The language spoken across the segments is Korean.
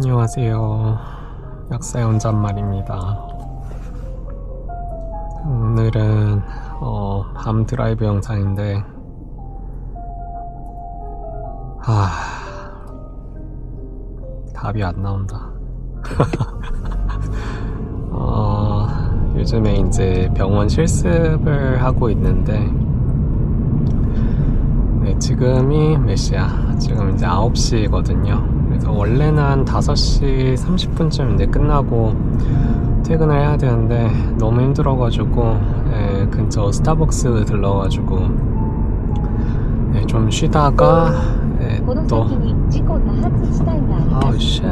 안녕하세요. 약사의 혼잣말입니다. 오늘은 밤 드라이브 영상인데 답이 안 나온다. 요즘에 이제 병원 실습을 하고 있는데 지금이 몇 시야? 지금 이제 9시거든요. 그래서 원래는 한 5시 30분쯤 이제 끝나고 퇴근을 해야 되는데 너무 힘들어가지고 근처 스타벅스 들러가지고 좀 쉬다가 또 아우 쉣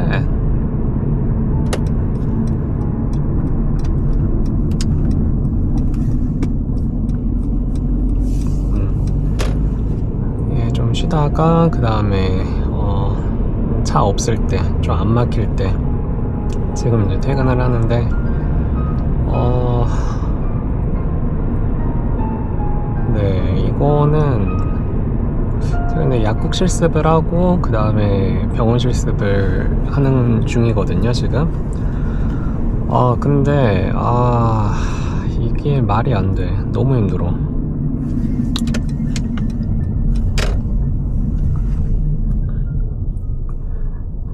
좀 쉬다가 그 다음에 차 없을 때 좀 안 막힐 때 지금 이제 퇴근을 하는데 이거는 최근에 약국 실습을 하고 그 다음에 병원 실습을 하는 중이거든요 지금. 근데 이게 말이 안 돼. 너무 힘들어.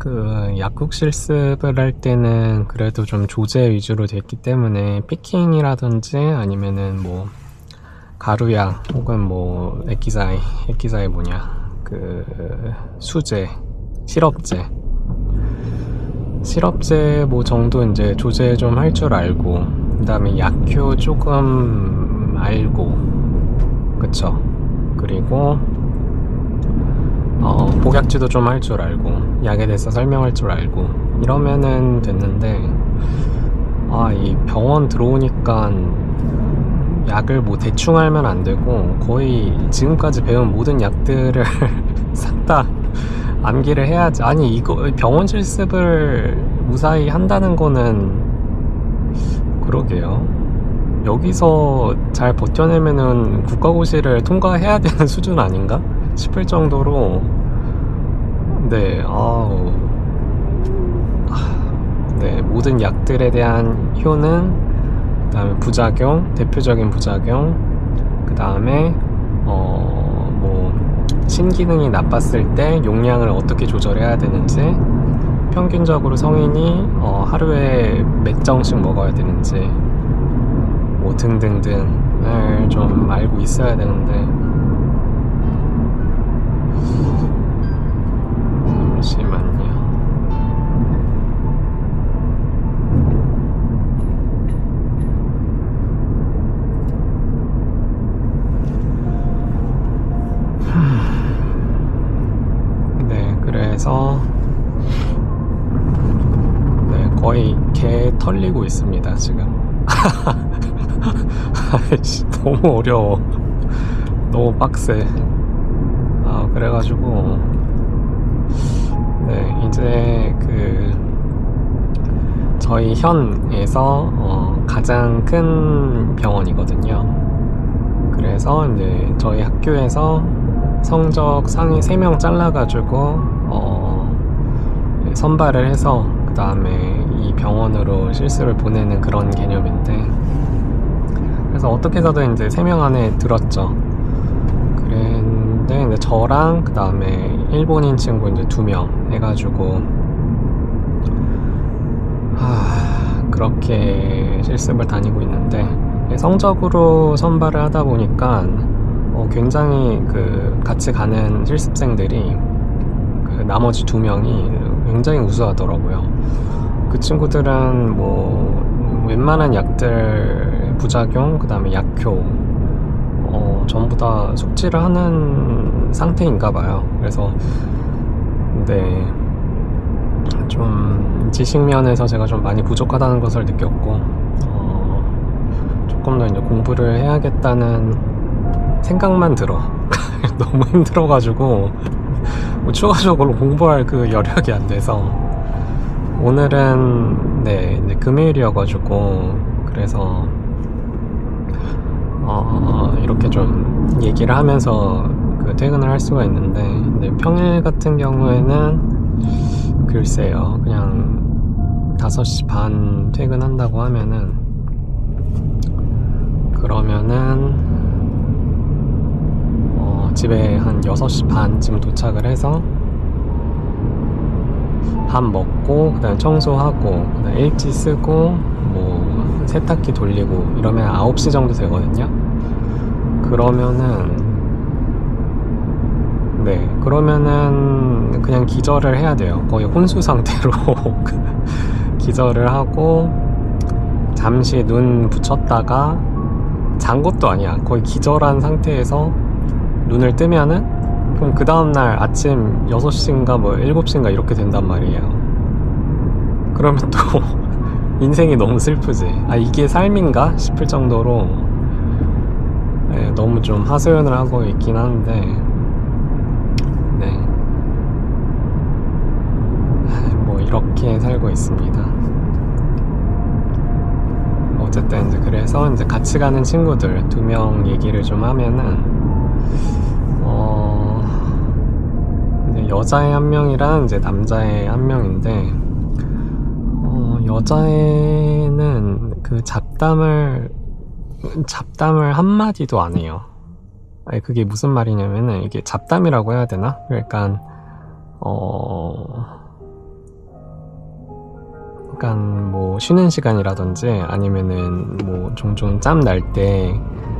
그 약국 실습을 할 때는 그래도 좀 조제 위주로 됐기 때문에 피킹이라든지 아니면은 뭐 가루약 혹은 뭐 액기사이 뭐냐 그 수제 시럽제 뭐 정도 이제 조제 좀 할 줄 알고 그 다음에 약효 조금 알고 그쵸. 그리고 복약지도 좀 할 줄 알고 약에 대해서 설명할 줄 알고 이러면은 됐는데 이 병원 들어오니까 약을 뭐 대충 알면 안 되고 거의 지금까지 배운 모든 약들을 싹 다 암기를 해야지. 아니 이거 병원 실습을 무사히 한다는 거는 그러게요. 여기서 잘 버텨내면은 국가고시를 통과해야 되는 수준 아닌가 싶을 정도로 모든 약들에 대한 효능, 그 다음에 부작용, 대표적인 부작용, 그 다음에 뭐 신기능이 나빴을 때 용량을 어떻게 조절해야 되는지, 평균적으로 성인이 하루에 몇 정씩 먹어야 되는지 뭐 등등등을 좀 알고 있어야 되는데 잠시만요. 그래서 거의 개 털리고 있습니다 지금. 너무 어려워. 너무 빡세. 그래가지고 이제 저희 현에서 가장 큰 병원이거든요. 그래서 이제 저희 학교에서 성적 상위 3명 잘라가지고 선발을 해서 그 다음에 이 병원으로 실습을 보내는 그런 개념인데, 그래서 어떻게 해서든 이제 3명 안에 들었죠. 그랬는데 이제 저랑 그 다음에 일본인 친구 이제 2명 해가지고 그렇게 실습을 다니고 있는데, 성적으로 선발을 하다 보니까 굉장히 같이 가는 실습생들이 나머지 2명이 굉장히 우수하더라고요. 그 친구들은 뭐 웬만한 약들 부작용, 그 다음에 약효 전부 다 숙지를 하는 상태인가 봐요. 그래서 좀 지식면에서 제가 좀 많이 부족하다는 것을 느꼈고 조금 더 이제 공부를 해야겠다는 생각만 들어. 너무 힘들어가지고 추가적으로 공부할 여력이 안 돼서 오늘은 금요일이어가지고 그래서 이렇게 좀 얘기를 하면서 퇴근을 할 수가 있는데, 평일 같은 경우에는 글쎄요. 그냥 5시 반 퇴근한다고 하면은, 그러면은 집에 한 6시 반쯤 도착을 해서 밥 먹고 그 다음에 청소하고 그 다음에 일지 쓰고 뭐 세탁기 돌리고 이러면 9시 정도 되거든요. 그러면은 그냥 기절을 해야 돼요. 거의 혼수 상태로 기절을 하고 잠시 눈 붙였다가 잔 것도 아니야. 거의 기절한 상태에서 눈을 뜨면은 그럼 그 다음날 아침 6시인가 뭐 7시인가 이렇게 된단 말이에요. 그러면 또 인생이 너무 슬프지. 아, 이게 삶인가 싶을 정도로 네, 너무 좀 하소연을 하고 있긴 한데 네, 뭐 이렇게 살고 있습니다. 어쨌든 이제 그래서 이제 같이 가는 친구들 2명 얘기를 좀 하면은 이제 여자애 1명이랑 이제 남자애 1명인데 여자애는 그 잡담을 한마디도 안 해요. 아니, 그게 무슨 말이냐면은 이게 잡담이라고 해야 되나? 그러니까 뭐 쉬는 시간이라든지 아니면은 뭐 종종 짬 날 때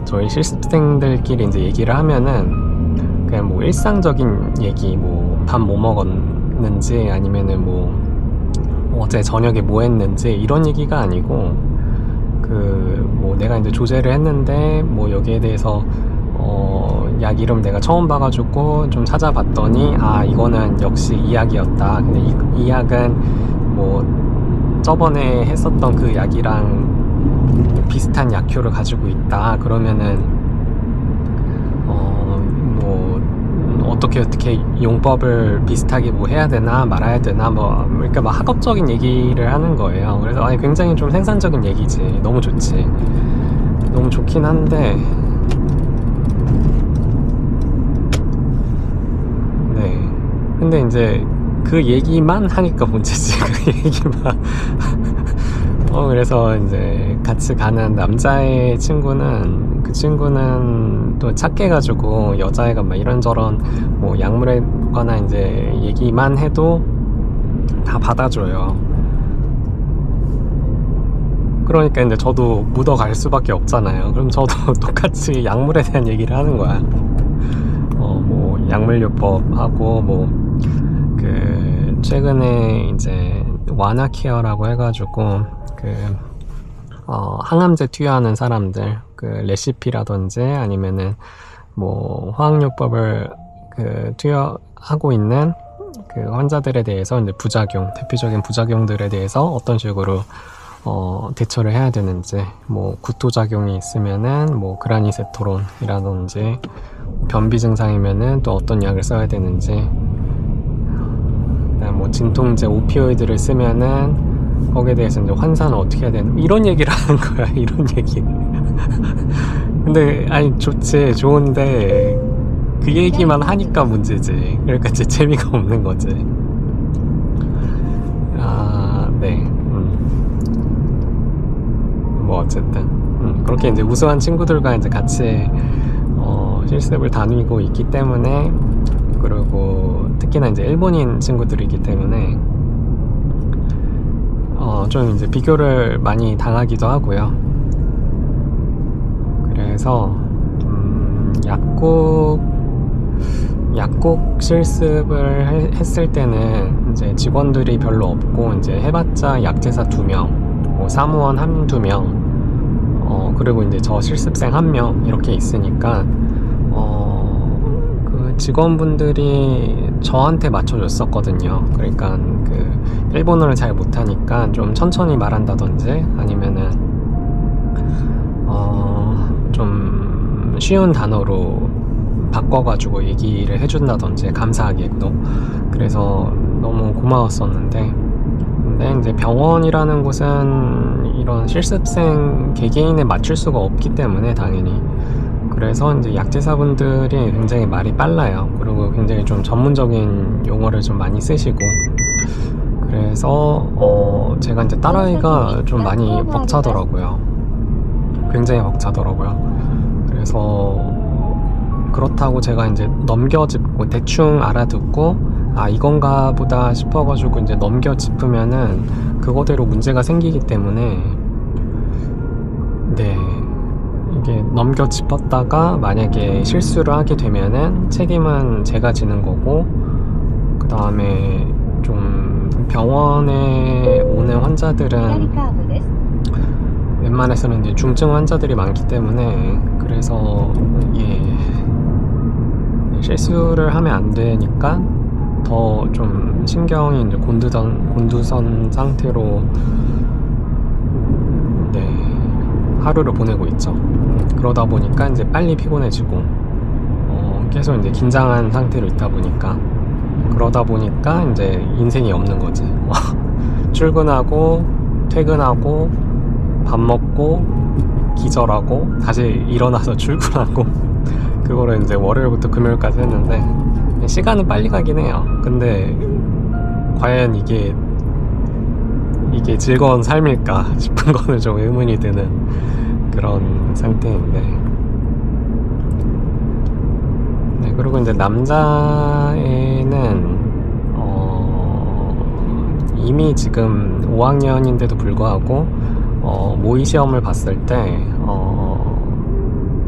저희 실습생들끼리 이제 얘기를 하면은 그냥 뭐 일상적인 얘기, 뭐 밥 뭐 먹었는지 아니면은 뭐 어제 저녁에 뭐 했는지 이런 얘기가 아니고 뭐 내가 이제 조제를 했는데 뭐 여기에 대해서 약 이름 내가 처음 봐가지고 좀 찾아봤더니 아 이거는 역시 이 약이었다. 근데 이 약은 뭐 저번에 했었던 그 약이랑 비슷한 약효를 가지고 있다. 그러면은 뭐 어떻게 용법을 비슷하게 뭐 해야 되나 말아야 되나 뭐 그러니까 막 학업적인 얘기를 하는 거예요. 그래서 굉장히 좀 생산적인 얘기지. 너무 좋지. 너무 좋긴 한데 네. 근데 이제 그 얘기만 하니까 문제지. 그 얘기만. 그래서 이제 같이 가는 남자의 친구는 그 친구는 또 착해가지고 여자애가 막 이런저런 뭐 약물에 관한 이제 얘기만 해도 다 받아줘요. 그러니까 이제 저도 묻어갈 수밖에 없잖아요. 그럼 저도 똑같이 약물에 대한 얘기를 하는 거야. 뭐 약물요법하고 뭐 최근에 이제 완화 케어라고 해가지고 항암제 투여하는 사람들 레시피라든지 아니면은 뭐 화학요법을 투여하고 있는 환자들에 대해서 이제 대표적인 부작용들에 대해서 어떤 식으로 대처를 해야 되는지, 뭐 구토작용이 있으면은 뭐 그라니세토론이라든지 변비 증상이면은 또 어떤 약을 써야 되는지, 뭐 진통제 오피오이드를 쓰면은 거기에 대해서 이제 환산을 어떻게 해야 되는 이런 얘기를 하는 거야. 이런 얘기. 근데 아니 좋은데 그 얘기만 하니까 문제지. 그러니까 이제 재미가 없는 거지. 네. 뭐 어쨌든 그렇게 이제 우수한 친구들과 이제 같이 실습을 다니고 있기 때문에, 그리고 특히나 이제 일본인 친구들이기 때문에 좀 이제 비교를 많이 당하기도 하고요. 그래서 약국 실습을 했을 때는 이제 직원들이 별로 없고 이제 해봤자 약제사 2명, 뭐 사무원 1-2명, 그리고 이제 저 실습생 1명 이렇게 있으니까 그 직원분들이 저한테 맞춰줬었거든요. 그러니까 일본어를 잘 못하니까 좀 천천히 말한다든지 아니면은 좀 쉬운 단어로 바꿔가지고 얘기를 해준다든지, 감사하게도. 그래서 너무 고마웠었는데, 근데 이제 병원이라는 곳은 이런 실습생 개개인에 맞출 수가 없기 때문에 당연히, 그래서 이제 약제사분들이 굉장히 말이 빨라요. 그리고 굉장히 좀 전문적인 용어를 좀 많이 쓰시고, 그래서 제가 이제 딸아이가 좀 많이 벅차더라고요. 굉장히 벅차더라고요. 그래서 그렇다고 제가 이제 넘겨짚고 대충 알아듣고 이건가 보다 싶어가지고 이제 넘겨짚으면은 그거대로 문제가 생기기 때문에 네, 이게 넘겨짚었다가 만약에 실수를 하게 되면은 책임은 제가 지는 거고, 그 다음에 좀 병원에 오는 환자들은 웬만해서는 이제 중증 환자들이 많기 때문에, 그래서 실수를 하면 안 되니까 더 좀 신경이 이제 곤두선 상태로 하루를 보내고 있죠. 그러다 보니까 이제 빨리 피곤해지고 계속 이제 긴장한 상태로 있다 보니까, 그러다 보니까 이제 인생이 없는 거지. 출근하고 퇴근하고 밥 먹고 기절하고 다시 일어나서 출근하고 그거를 이제 월요일부터 금요일까지 했는데 시간은 빨리 가긴 해요. 근데 과연 이게 즐거운 삶일까 싶은 거는 좀 의문이 드는 그런 상태인데. 네, 그리고 이제 남자애는 이미 지금 5학년인데도 불구하고 모의 시험을 봤을 때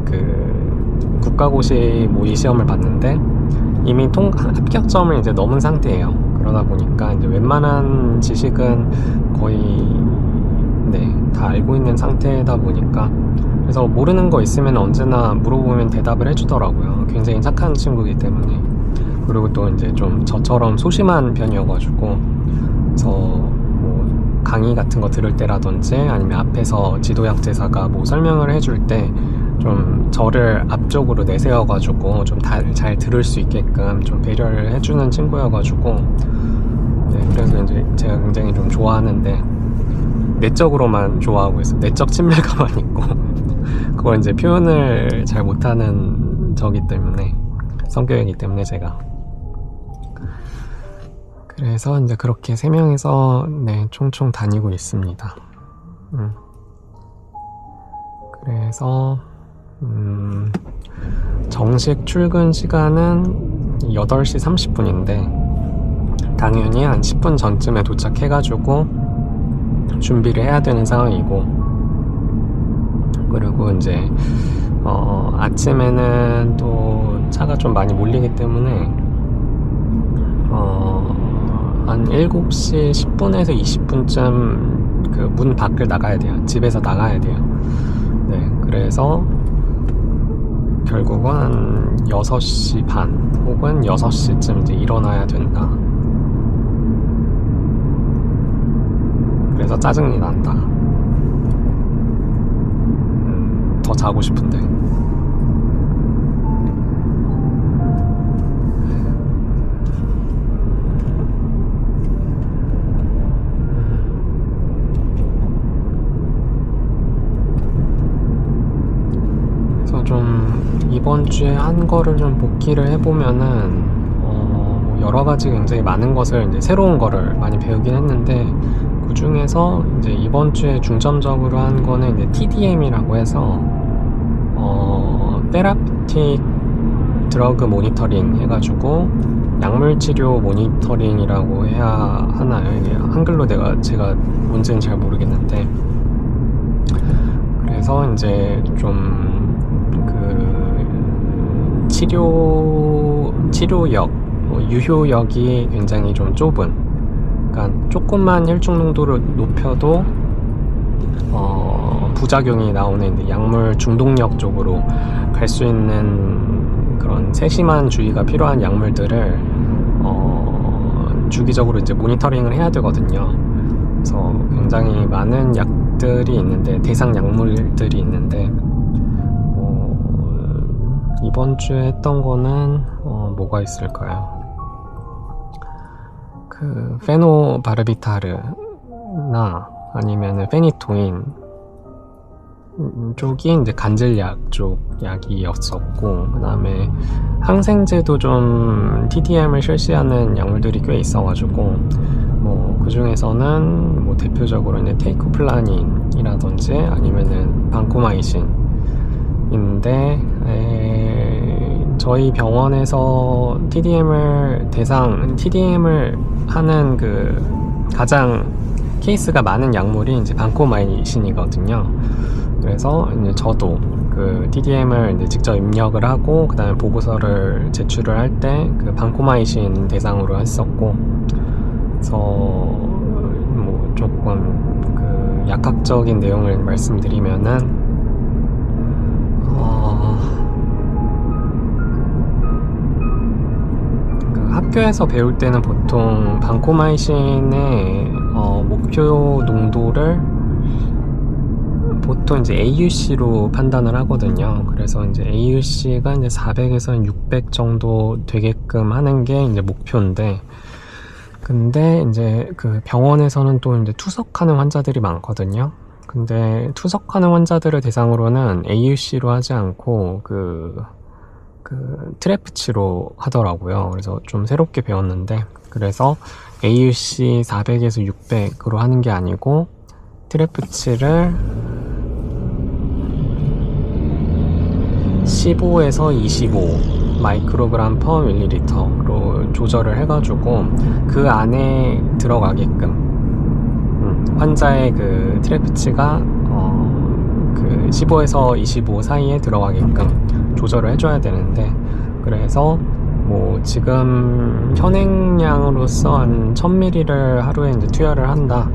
그 국가고시 모의 시험을 봤는데 이미 합격점을 이제 넘은 상태예요. 그러다 보니까 이제 웬만한 지식은 거의 다 알고 있는 상태다 보니까, 그래서 모르는 거 있으면 언제나 물어보면 대답을 해주더라고요. 굉장히 착한 친구이기 때문에. 그리고 또 이제 좀 저처럼 소심한 편이어가지고, 그래서 뭐 강의 같은 거 들을 때라든지 아니면 앞에서 지도약제사가 뭐 설명을 해줄 때 좀 저를 앞쪽으로 내세워가지고 좀 잘 들을 수 있게끔 좀 배려를 해주는 친구여가지고, 그래서 이제 제가 굉장히 좀 좋아하는데 내적으로만 좋아하고 있어요. 내적 친밀감만 있고 그걸 이제 표현을 잘 못하는 저기 때문에, 성격이기 때문에 제가. 그래서 이제 그렇게 3명이서 총총 다니고 있습니다. 그래서 정식 출근 시간은 8시 30분인데 당연히 한 10분 전쯤에 도착해가지고 준비를 해야 되는 상황이고, 그리고 이제 아침에는 또 차가 좀 많이 몰리기 때문에 한 7시 10분에서 20분쯤 그 문 밖을 나가야 돼요. 집에서 나가야 돼요. 그래서 결국은 한 6시 반 혹은 6시쯤 이제 일어나야 된다. 그래서 짜증이 난다. 더 자고 싶은데. 그래서 좀 이번 주에 한 거를 좀 복기를 해보면은 여러 가지 굉장히 많은 것을 이제 새로운 거를 많이 배우긴 했는데, 그 중에서 이제 이번 주에 중점적으로 한 거는 이제 TDM이라고 해서 테라피틱 드러그 모니터링 해가지고 약물 치료 모니터링이라고 해야 하나요? 이게 한글로 제가 뭔지는 잘 모르겠는데, 그래서 이제 좀 그 치료역 유효역이 굉장히 좀 좁은, 그러니까 조금만 혈중 농도를 높여도 부작용이 나오는 약물 중독력 쪽으로 갈 수 있는 그런 세심한 주의가 필요한 약물들을 주기적으로 이제 모니터링을 해야 되거든요. 그래서 굉장히 많은 약들이 있는데, 대상 약물들이 있는데, 이번 주에 했던 거는 뭐가 있을까요? 그 페노바르비타르나 아니면은 페니토인, 쪽이 이제 간질약 쪽 약이었었고, 그 다음에 항생제도 좀 TDM을 실시하는 약물들이 꽤 있어가지고, 뭐 그 중에서는 뭐 대표적으로 이제 테이코플라닌이라든지 아니면은 반코마이신인데, 저희 병원에서 TDM을 하는 그 가장 케이스가 많은 약물이 이제 반코마이신이거든요. 그래서 이제 저도 그 TDM을 이제 직접 입력을 하고 그 다음에 보고서를 제출을 할 때 그 반코마이신 대상으로 했었고, 그래서 뭐 조금 그 약학적인 내용을 말씀드리면은 그 학교에서 배울 때는 보통 반코마이신의 목표 농도를 보통 이제 AUC로 판단을 하거든요. 그래서 이제 AUC가 이제 400에서 600 정도 되게끔 하는 게 이제 목표인데, 근데 이제 그 병원에서는 또 이제 투석하는 환자들이 많거든요. 근데 투석하는 환자들을 대상으로는 AUC로 하지 않고 그 트레프치로 하더라고요. 그래서 좀 새롭게 배웠는데, 그래서 AUC 400에서 600으로 하는 게 아니고 트레프치를 15에서 25 마이크로그램 퍼 밀리리터로 조절을 해가지고 그 안에 들어가게끔 환자의 그 트레프치가 그 15에서 25 사이에 들어가게끔 조절을 해줘야 되는데, 그래서 뭐 지금 현행량으로서 한 1000ml를 하루에 이제 투여를 한다.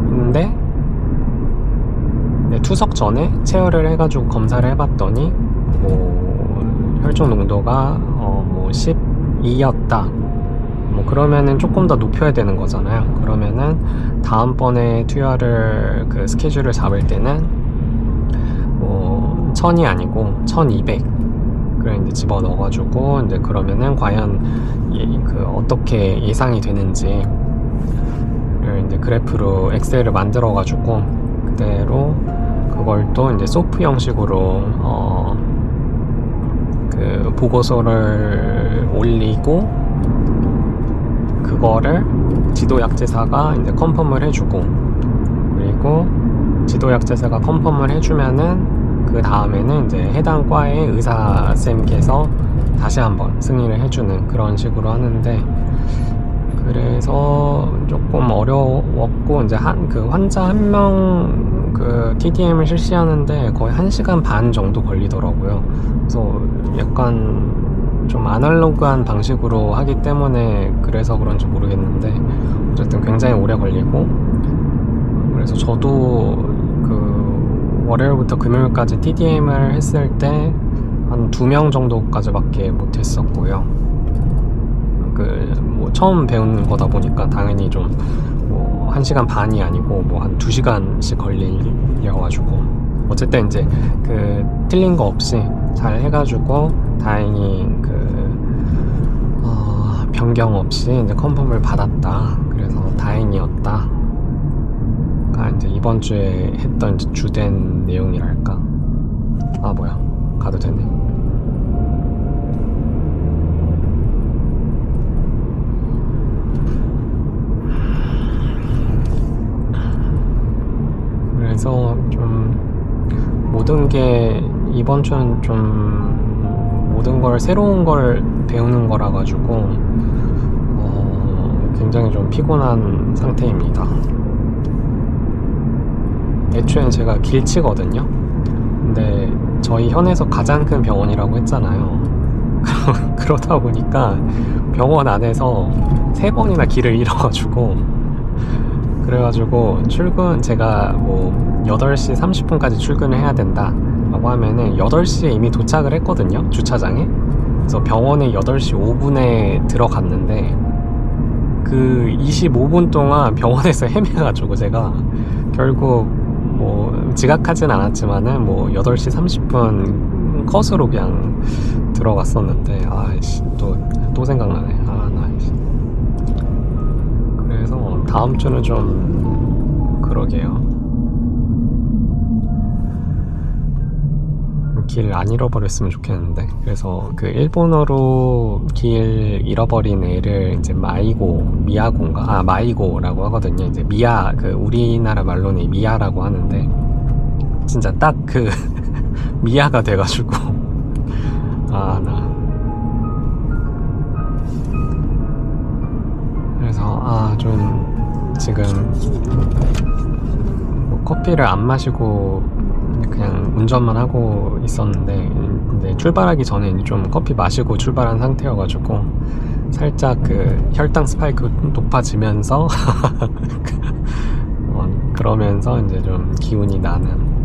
근데 투석 전에 체열을 해가지고 검사를 해봤더니 뭐 혈중 농도가 뭐 12였다. 뭐 그러면은 조금 더 높여야 되는 거잖아요. 그러면은 다음번에 투여를 그 스케줄을 잡을 때는 뭐 1000이 아니고 1200을 이제 집어 넣어가지고 이제 그러면은 과연 그 어떻게 예상이 되는지를 이제 그래프로 엑셀을 만들어가지고 그대로 그걸 또 이제 소프 형식으로 그 보고서를 올리고 그거를 지도약제사가 이제 컨펌을 해주고, 그리고 지도약제사가 컨펌을 해주면은 그 다음에는 이제 해당 과의 의사쌤께서 다시 한번 승인을 해주는 그런 식으로 하는데, 그래서 조금 어려웠고, 이제 그 환자 한 명 그 TDM을 실시하는데 거의 1시간 반 정도 걸리더라고요. 그래서 약간 좀 아날로그한 방식으로 하기 때문에 그래서 그런지 모르겠는데 어쨌든 굉장히 오래 걸리고, 그래서 저도 그 월요일부터 금요일까지 TDM을 했을 때 한 2명 정도까지밖에 못했었고요. 뭐 처음 배우는 거다 보니까 당연히 좀 뭐 1시간 반이 아니고 뭐 한 2시간씩 걸리려가지고, 어쨌든 이제 그 틀린 거 없이 잘 해가지고 다행히 그 변경 없이 이제 컨펌을 받았다. 그래서 다행이었다. 가 이제 이번 주에 했던 이제 주된 내용이랄까. 아 뭐야, 가도 되네. 그래서 좀 모든 게 이번 주는 좀 모든 걸 새로운 걸 배우는 거라 가지고 굉장히 좀 피곤한 상태입니다. 애초엔 제가 길치거든요. 근데 저희 현에서 가장 큰 병원이라고 했잖아요. 그러다 보니까 병원 안에서 3번이나 길을 잃어가지고, 그래가지고 제가 뭐 8시 30분까지 출근을 해야 된다 라고 하면은 8시에 이미 도착을 했거든요, 주차장에. 그래서 병원에 8시 5분에 들어갔는데 그 25분 동안 병원에서 헤매가지고 제가 결국 뭐 지각하진 않았지만은 뭐 8시 30분 컷으로 그냥 들어갔었는데, 아이씨 또 생각나네. 그래서 다음 주는 좀 그러게요. 길 안 잃어버렸으면 좋겠는데. 그래서 그 일본어로 길 잃어버린 애를 이제 미야고인가? 마이고라고 하거든요. 이제 미야, 그 우리나라 말로는 미야라고 하는데 진짜 딱 그 미야가 돼가지고 그래서 좀 지금 뭐 커피를 안 마시고 그냥 운전만 하고 있었는데, 근데 출발하기 전에 좀 커피 마시고 출발한 상태여가지고 살짝 그 혈당 스파이크 높아지면서 그러면서 이제 좀 기운이 나는.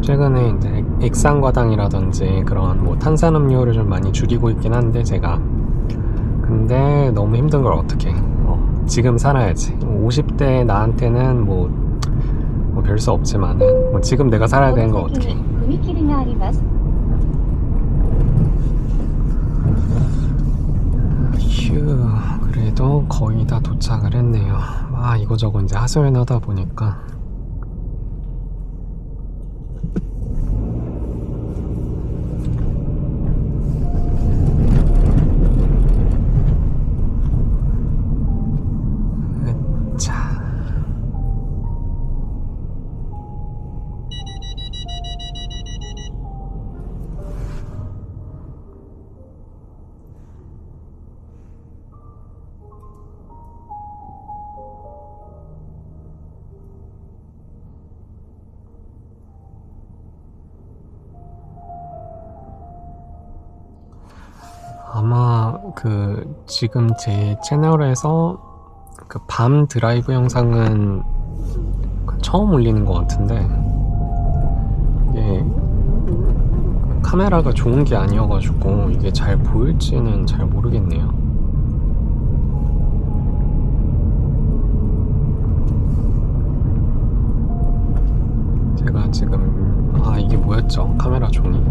최근에 이제 액상과당이라든지 그런 뭐 탄산음료를 좀 많이 줄이고 있긴 한데 제가, 근데 너무 힘든 걸 어떡해. 지금 살아야지. 50대 나한테는 뭐 별 수 없지만은 뭐 지금 내가 살아야 되는 걸 어떡해. 휴, 그래도 거의 다 도착을 했네요. 이거저거 이제 하소연하다 보니까 아마 지금 제 채널에서 그 밤 드라이브 영상은 처음 올리는 것 같은데, 이게 카메라가 좋은 게 아니어가지고 이게 잘 보일지는 잘 모르겠네요. 제가 지금 이게 뭐였죠? 카메라 종이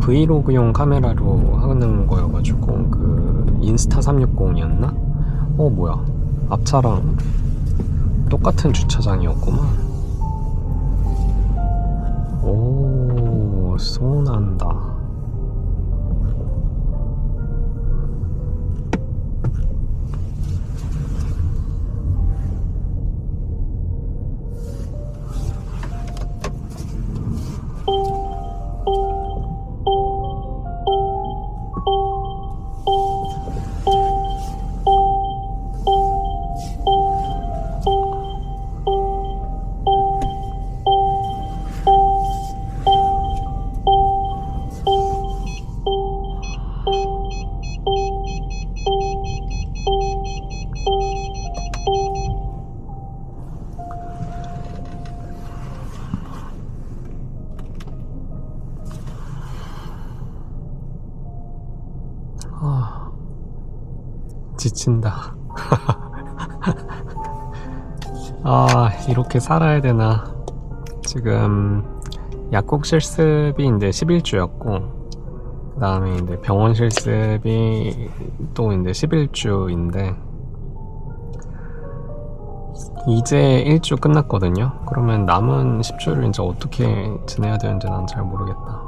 브이로그용 카메라로 하는 거여가지고 그 인스타 360이었나? 뭐야, 앞차랑 똑같은 주차장이었구만. 오, 쏘난다. 지친다. 이렇게 살아야 되나. 지금 약국 실습이 이제 11주였고, 그 다음에 이제 병원 실습이 또 이제 11주인데, 이제 1주 끝났거든요. 그러면 남은 10주를 이제 어떻게 지내야 되는지 난 잘 모르겠다.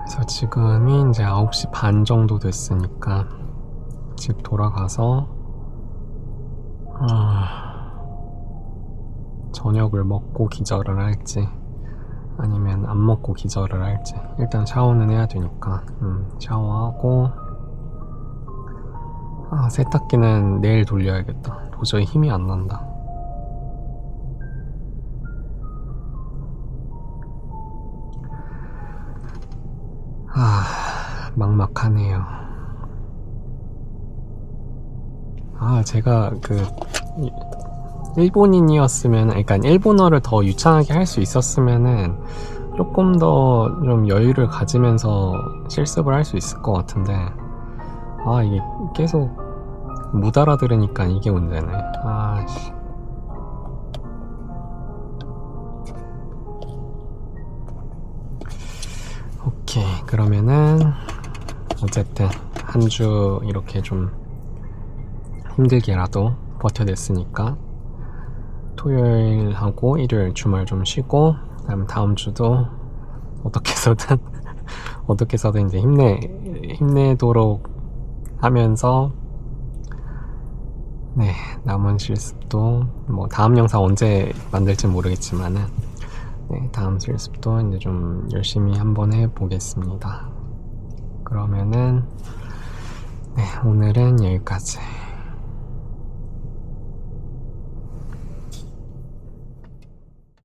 그래서 지금이 이제 9시 반 정도 됐으니까 집 돌아가서 저녁을 먹고 기절을 할지 아니면 안 먹고 기절을 할지. 일단 샤워는 해야 되니까 샤워하고, 세탁기는 내일 돌려야겠다. 도저히 힘이 안 난다. 막막하네요. 제가 일본인이었으면, 그러니까 일본어를 더 유창하게 할 수 있었으면은 조금 더 좀 여유를 가지면서 실습을 할 수 있을 것 같은데, 이게 계속 못 알아들으니까 이게 문제네. 아씨. 오케이, 그러면은 어쨌든 한 주 이렇게 좀 힘들게라도 버텨냈으니까 토요일하고 일요일 주말 좀 쉬고, 그다음 다음 주도 어떻게 해서든 어떻게 해서든 이제 힘내도록 하면서, 네, 남은 실습도 뭐 다음 영상 언제 만들지 모르겠지만은, 네, 다음 실습도 이제 좀 열심히 한번 해보겠습니다. 그러면은 네, 오늘은 여기까지.